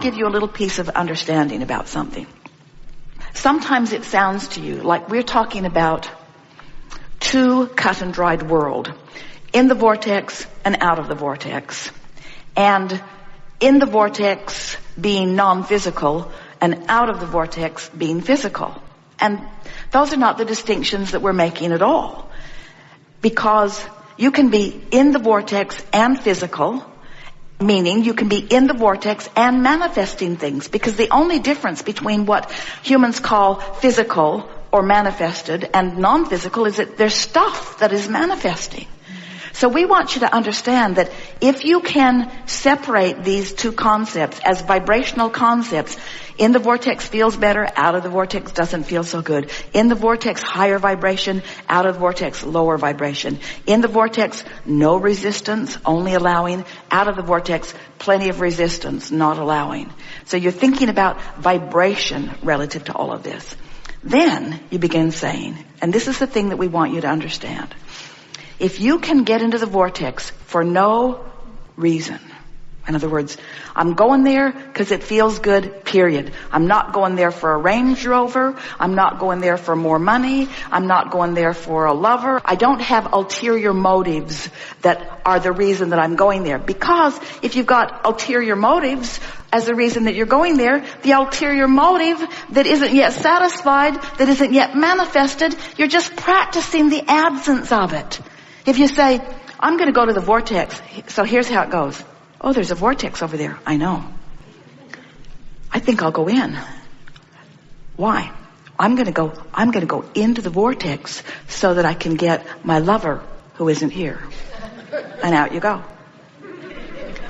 give you a little piece of understanding about something. Sometimes it sounds to you like we're talking about two cut and dried world, in the vortex and out of the vortex. And in the vortex being non-physical and out of the vortex being physical. And those are not the distinctions that we're making at all. Because you can be in the vortex and physical, meaning you can be in the vortex and manifesting things. Because the only difference between what humans call physical or manifested and non-physical is that there's stuff that is manifesting. So we want you to understand that if you can separate these two concepts as vibrational concepts, in the vortex feels better, out of the vortex doesn't feel so good. In the vortex, higher vibration, out of the vortex, lower vibration. In the vortex, no resistance, only allowing. Out of the vortex, plenty of resistance, not allowing. So you're thinking about vibration relative to all of this. Then you begin saying, and this is the thing that we want you to understand. If you can get into the vortex for no reason, in other words, I'm going there because it feels good, period. I'm not going there for a Range Rover. I'm not going there for more money. I'm not going there for a lover. I don't have ulterior motives that are the reason that I'm going there. Because if you've got ulterior motives as the reason that you're going there, the ulterior motive that isn't yet satisfied, that isn't yet manifested, you're just practicing the absence of it. If you say, I'm going to go to the vortex, so here's how it goes. Oh, there's a vortex over there. I know. I think I'll go in. Why? I'm going to go into the vortex so that I can get my lover who isn't here. And out you go.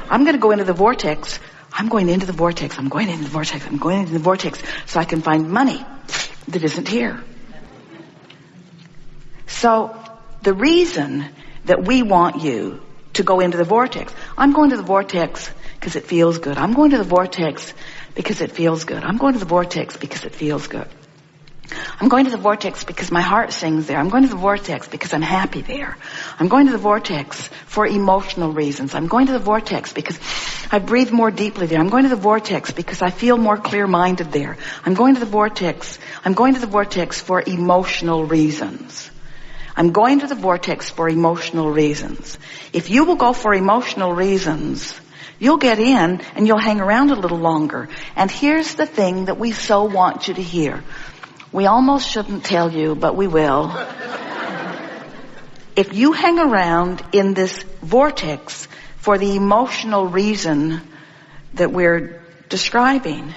I'm going to go into the vortex. I'm going into the vortex. I'm going into the vortex. I'm going into the vortex so I can find money that isn't here. So the reason that we want you to go into the vortex. I'm going to the vortex because it feels good. I'm going to the vortex because it feels good. I'm going to the vortex because it feels good. I'm going to the vortex because my heart sings there. I'm going to the vortex because I'm happy there. I'm going to the vortex for emotional reasons. I'm going to the vortex because I breathe more deeply there. I'm going to the vortex because I feel more clear-minded there. I'm going to the vortex. I'm going to the vortex for emotional reasons. I'm going to the vortex for emotional reasons. If you will go for emotional reasons, you'll get in and you'll hang around a little longer. And here's the thing that we so want you to hear. We almost shouldn't tell you, but we will. If you hang around in this vortex for the emotional reason that we're describing,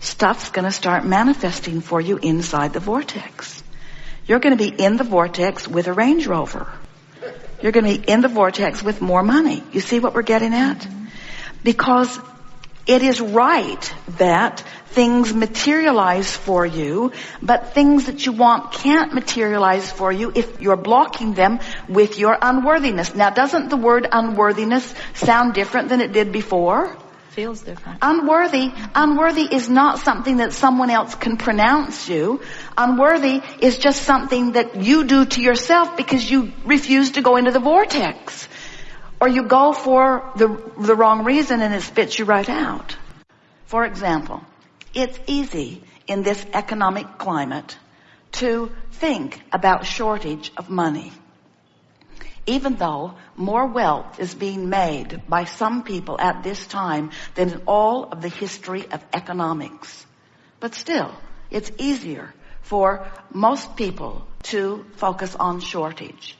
stuff's going to start manifesting for you inside the vortex. You're going to be in the vortex with a Range Rover. You're going to be in the vortex with more money. You see what we're getting at? Because it is right that things materialize for you, but things that you want can't materialize for you if you're blocking them with your unworthiness. Now, doesn't the word unworthiness sound different than it did before? Feels different. Unworthy is not something that someone else can pronounce you. Unworthy is just something that you do to yourself because you refuse to go into the vortex. Or you go for the wrong reason and it spits you right out. For example, it's easy in this economic climate to think about shortage of money. Even though more wealth is being made by some people at this time than in all of the history of economics. But still, it's easier for most people to focus on shortage.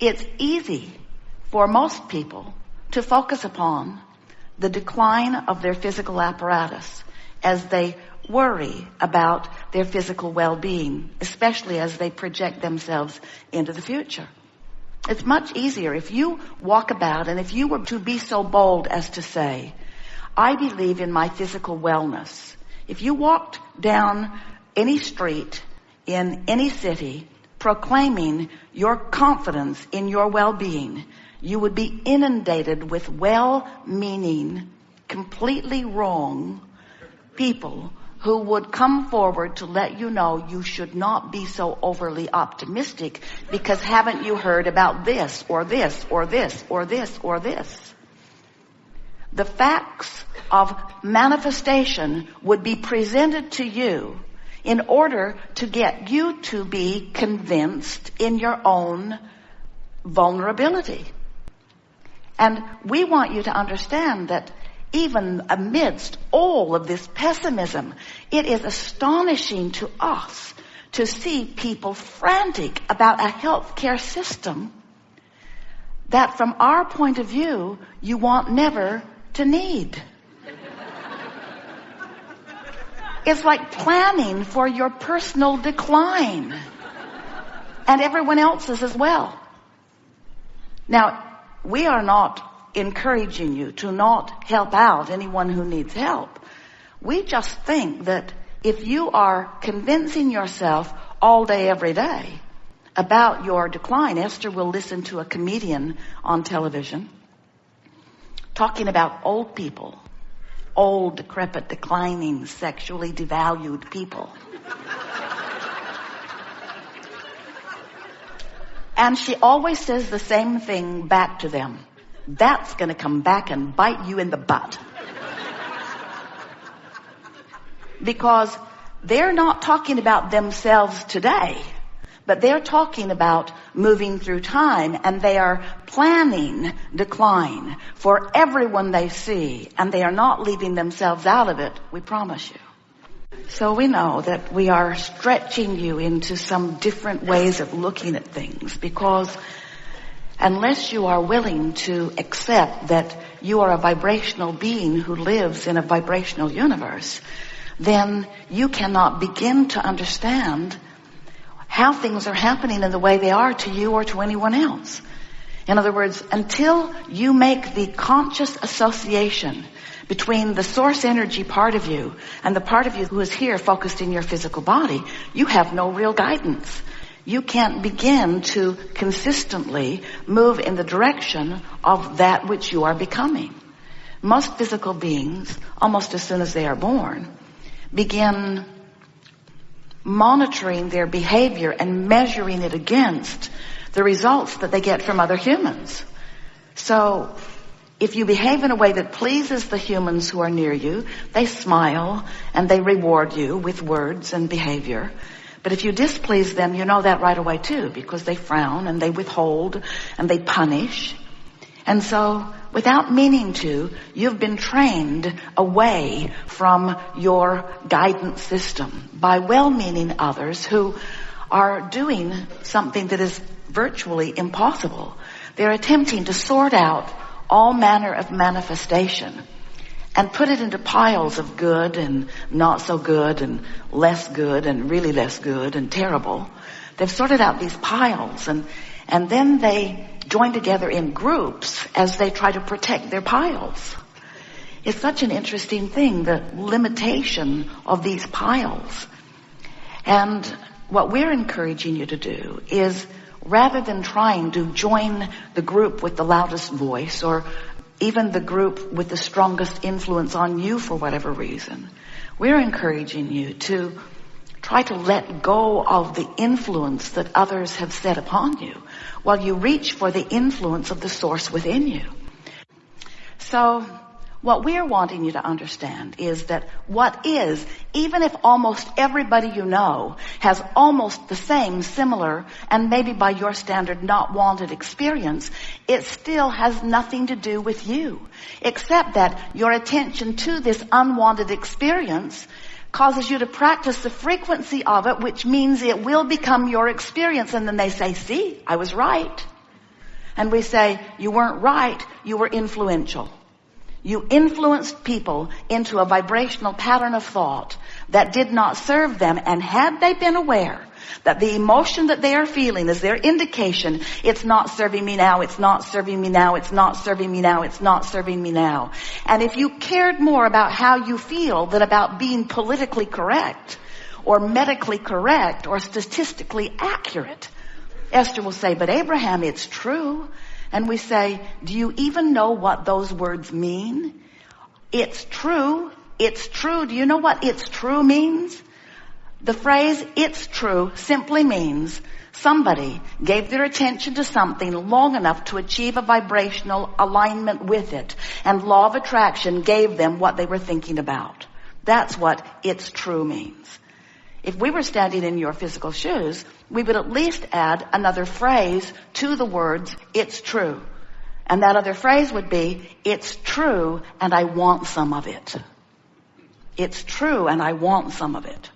It's easy for most people to focus upon the decline of their physical apparatus as they worry about their physical well-being, especially as they project themselves into the future. It's much easier if you walk about and if you were to be so bold as to say, I believe in my physical wellness. If you walked down any street in any city proclaiming your confidence in your well-being, you would be inundated with well-meaning, completely wrong people who would come forward to let you know you should not be so overly optimistic because haven't you heard about this or this or this or this or this? the facts of manifestation would be presented to you in order to get you to be convinced in your own vulnerability. And we want you to understand that even amidst all of this pessimism, it is astonishing to us to see people frantic about a healthcare system that from our point of view, you want never to need. It's like planning for your personal decline and everyone else's as well. Now, we are not encouraging you to not help out anyone who needs help. We just think that if you are convincing yourself all day, every day about your decline, Esther will listen to a comedian on television talking about old people, old, decrepit, declining, sexually devalued people. And she always says the same thing back to them. That's going to come back and bite you in the butt. Because they're not talking about themselves today, but they're talking about moving through time, and they are planning decline for everyone they see, and they are not leaving themselves out of it, we promise you. So we know that we are stretching you into some different ways of looking at things, because unless you are willing to accept that you are a vibrational being who lives in a vibrational universe, then you cannot begin to understand how things are happening in the way they are to you or to anyone else. In other words, until you make the conscious association between the source energy part of you and the part of you who is here focused in your physical body, you have no real guidance. You can't begin to consistently move in the direction of that which you are becoming. Most physical beings, almost as soon as they are born, begin monitoring their behavior and measuring it against the results that they get from other humans. So if you behave in a way that pleases the humans who are near you, they smile and they reward you with words and behavior. But if you displease them, you know that right away too, because they frown and they withhold and they punish. And so, without meaning to, you've been trained away from your guidance system by well-meaning others who are doing something that is virtually impossible. They're attempting to sort out all manner of manifestation and put it into piles of good and not so good and less good and really less good and terrible. They've sorted out these piles, and then they join together in groups as they try to protect their piles. It's such an interesting thing, the limitation of these piles. And what we're encouraging you to do is, rather than trying to join the group with the loudest voice or even the group with the strongest influence on you for whatever reason, we're encouraging you to try to let go of the influence that others have set upon you while you reach for the influence of the source within you. So what we're wanting you to understand is that what is, even if almost everybody you know has almost the same, similar, and maybe by your standard not wanted experience, it still has nothing to do with you, except that your attention to this unwanted experience causes you to practice the frequency of it, which means it will become your experience. And then they say, see, I was right. And we say, you weren't right, you were influential. You influenced people into a vibrational pattern of thought that did not serve them. And had they been aware that the emotion that they are feeling is their indication, it's not serving me now, it's not serving me now, it's not serving me now, it's not serving me now. And if you cared more about how you feel than about being politically correct or medically correct or statistically accurate, Esther will say, but Abraham, it's true. And we say, do you even know what those words mean? It's true. It's true. Do you know what it's true means? The phrase, it's true, simply means somebody gave their attention to something long enough to achieve a vibrational alignment with it, and law of attraction gave them what they were thinking about. That's what it's true means. If we were standing in your physical shoes, we would at least add another phrase to the words, it's true. And that other phrase would be, it's true and I want some of it. It's true and I want some of it.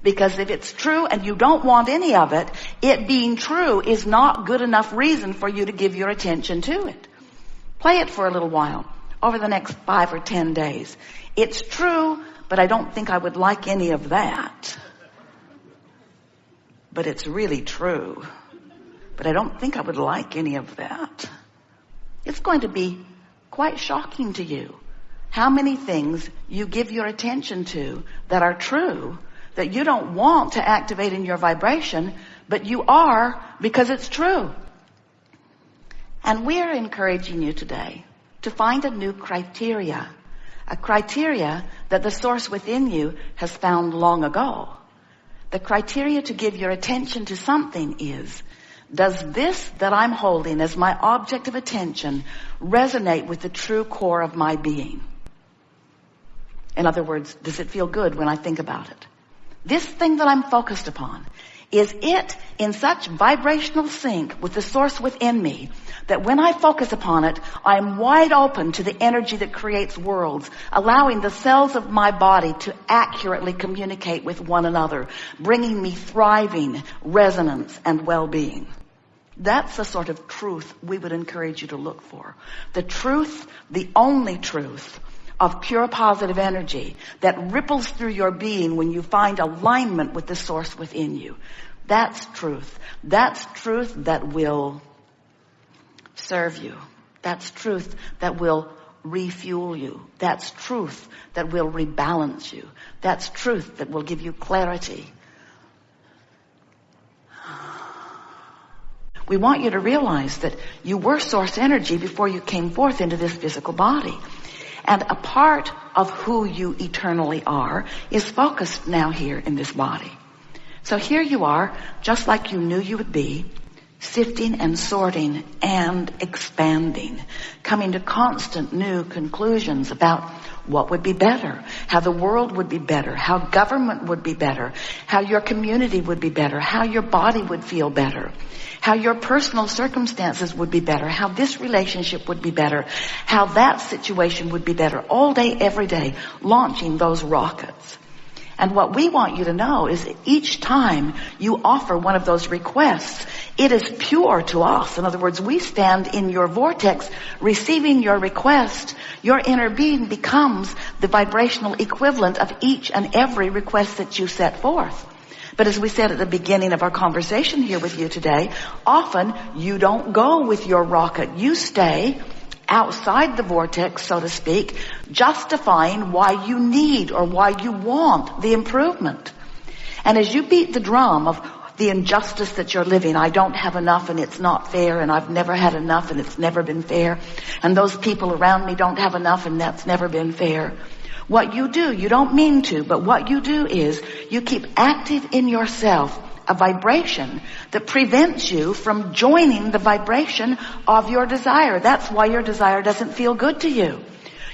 Because if it's true and you don't want any of it, it being true is not good enough reason for you to give your attention to it. Play it for a little while, over the next 5 or 10 days. It's true, but I don't think I would like any of that. But it's really true. But I don't think I would like any of that. It's going to be quite shocking to you how many things you give your attention to that are true, that you don't want to activate in your vibration, but you are because it's true. And we're encouraging you today to find a new criteria, a criteria that the source within you has found long ago. The criteria to give your attention to something is, does this that I'm holding as my object of attention resonate with the true core of my being? In other words, does it feel good when I think about it? This thing that I'm focused upon, is it in such vibrational sync with the source within me that when I focus upon it, I'm wide open to the energy that creates worlds, allowing the cells of my body to accurately communicate with one another, bringing me thriving resonance and well-being. That's the sort of truth we would encourage you to look for. The truth, the only truth, of pure positive energy that ripples through your being when you find alignment with the source within you. That's truth. That's truth that will serve you. That's truth that will refuel you. That's truth that will rebalance you. That's truth that will give you clarity. We want you to realize that you were source energy before you came forth into this physical body. And a part of who you eternally are is focused now here in this body. So here you are, just like you knew you would be, sifting and sorting and expanding, coming to constant new conclusions about what would be better, how the world would be better, how government would be better, how your community would be better, how your body would feel better, how your personal circumstances would be better, how this relationship would be better, how that situation would be better, all day, every day, launching those rockets. And what we want you to know is that each time you offer one of those requests, it is pure to us. In other words, we stand in your vortex receiving your request. Your inner being becomes the vibrational equivalent of each and every request that you set forth. But as we said at the beginning of our conversation here with you today, often you don't go with your rocket. You stay outside the vortex, so to speak, justifying why you need or why you want the improvement. And as you beat the drum of the injustice that you're living, I don't have enough and it's not fair, and I've never had enough and it's never been fair, and those people around me don't have enough and that's never been fair. What you do, you don't mean to, but what you do is you keep active in yourself a vibration that prevents you from joining the vibration of your desire. That's why your desire doesn't feel good to you.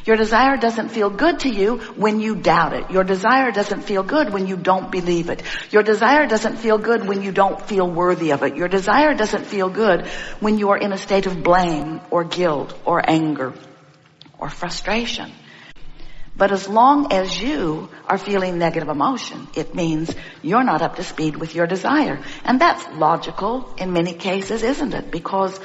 Your desire doesn't feel good to you when you doubt it. Your desire doesn't feel good when you don't believe it. Your desire doesn't feel good when you don't feel worthy of it. Your desire doesn't feel good when you are in a state of blame or guilt or anger or frustration. But as long as you are feeling negative emotion, it means you're not up to speed with your desire. And that's logical in many cases, isn't it? Because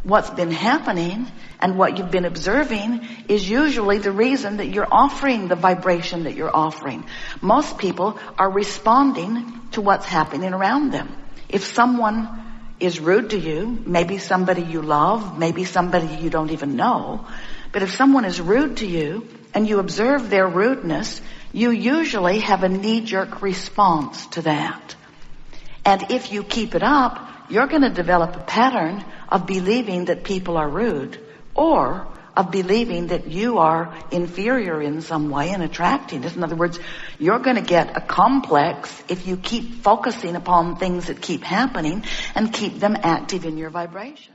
what's been happening and what you've been observing is usually the reason that you're offering the vibration that you're offering. Most people are responding to what's happening around them. If someone is rude to you, maybe somebody you love, maybe somebody you don't even know, but if someone is rude to you and you observe their rudeness, you usually have a knee-jerk response to that. And if you keep it up, you're going to develop a pattern of believing that people are rude, or of believing that you are inferior in some way and attracting it. In other words, you're going to get a complex if you keep focusing upon things that keep happening and keep them active in your vibration.